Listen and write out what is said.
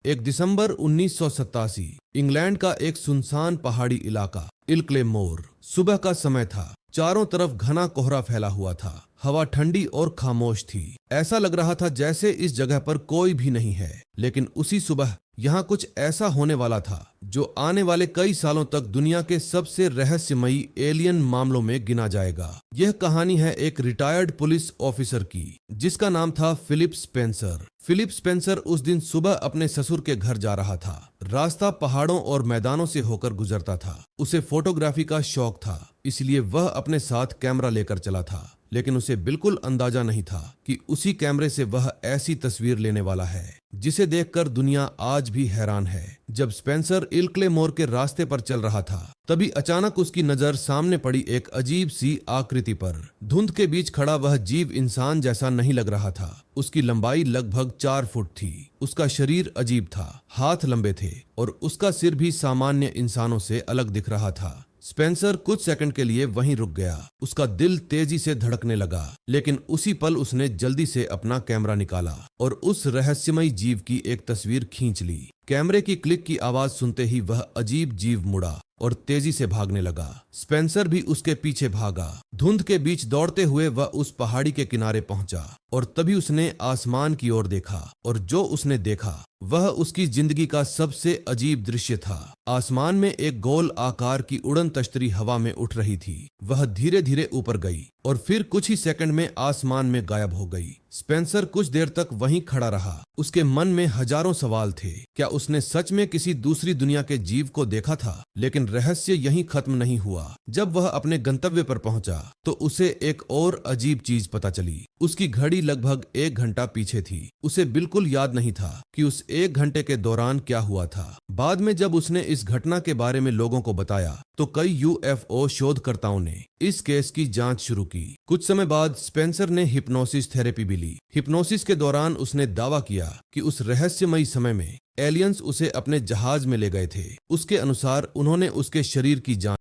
1 दिसंबर 1987 England का एक सुनसान पहाड़ी इलाका इल्क्लेमोर। सुबह का समय था। चारों तरफ घना कोहरा फैला हुआ था। हवा ठंडी और खामोश थी। ऐसा लग रहा था जैसे इस जगह पर कोई भी नहीं है। लेकिन उसी सुबह यहाँ कुछ ऐसा होने वाला था जो आने वाले कई सालों तक दुनिया के सबसे रहस्यमयी एलियन मामलों में गिना जाएगा। यह कहानी है एक रिटायर्ड पुलिस ऑफिसर की जिसका नाम था फिलिप स्पेंसर। फिलिप स्पेंसर उस दिन सुबह अपने ससुर के घर जा रहा था। रास्ता पहाड़ों और मैदानों से होकर गुजरता था। उसे फोटोग्राफी का शौक था, इसलिए वह अपने साथ कैमरा लेकर चला था। लेकिन उसे बिल्कुल अंदाजा नहीं था कि उसी कैमरे से वह ऐसी तस्वीर लेने वाला है जिसे देखकर दुनिया आज भी हैरान है। जब स्पेंसर इल्क्लेमोर के रास्ते पर चल रहा था, तभी अचानक उसकी नजर सामने पड़ी एक अजीब सी आकृति पर। धुंध के बीच खड़ा वह जीव इंसान जैसा नहीं लग रहा था। उसकी लंबाई लगभग 4 फुट थी। उसका शरीर अजीब था, हाथ लंबे थे और उसका सिर भी सामान्य इंसानों से अलग दिख रहा था। स्पेंसर कुछ सेकंड के लिए वहीं रुक गया। उसका दिल तेजी से धड़कने लगा, लेकिन उसी पल उसने जल्दी से अपना कैमरा निकाला और उस रहस्यमयी जीव की एक तस्वीर खींच ली। कैमरे की क्लिक की आवाज सुनते ही वह अजीब जीव मुड़ा और तेजी से भागने लगा। स्पेंसर भी उसके पीछे भागा। धुंध के बीच दौड़ते हुए वह उस पहाड़ी के किनारे पहुंचा और तभी उसने आसमान की ओर देखा और जो उसने देखा वह उसकी जिंदगी का सबसे अजीब दृश्य था। आसमान में एक गोल आकार की उड़न तश्तरी हवा में उठ रही थी। वह धीरे धीरे ऊपर गई और फिर कुछ ही सेकंड में आसमान में गायब हो गई। स्पेंसर कुछ देर तक वहीं खड़ा रहा। उसके मन में हजारों सवाल थे। क्या उसने सच में किसी दूसरी दुनिया के जीव को देखा था? लेकिन रहस्य यहीं खत्म नहीं हुआ। जब वह अपने गंतव्य पर पहुंचा तो उसे एक और अजीब चीज पता चली। उसकी घड़ी लगभग 1 घंटा पीछे थी। उसे बिल्कुल याद नहीं था कि उस 1 घंटे के दौरान क्या हुआ था। बाद में जब उसने इस घटना के बारे में लोगों को बताया तो कई यूएफओ शोधकर्ताओं ने इस केस की जांच शुरू की। कुछ समय बाद स्पेंसर ने हिप्नोसिस थेरेपी भी ली। हिप्नोसिस के दौरान उसने दावा किया कि उस रहस्यमयी समय में एलियंस उसे अपने जहाज में ले गए थे। उसके अनुसार उन्होंने उसके शरीर की जांच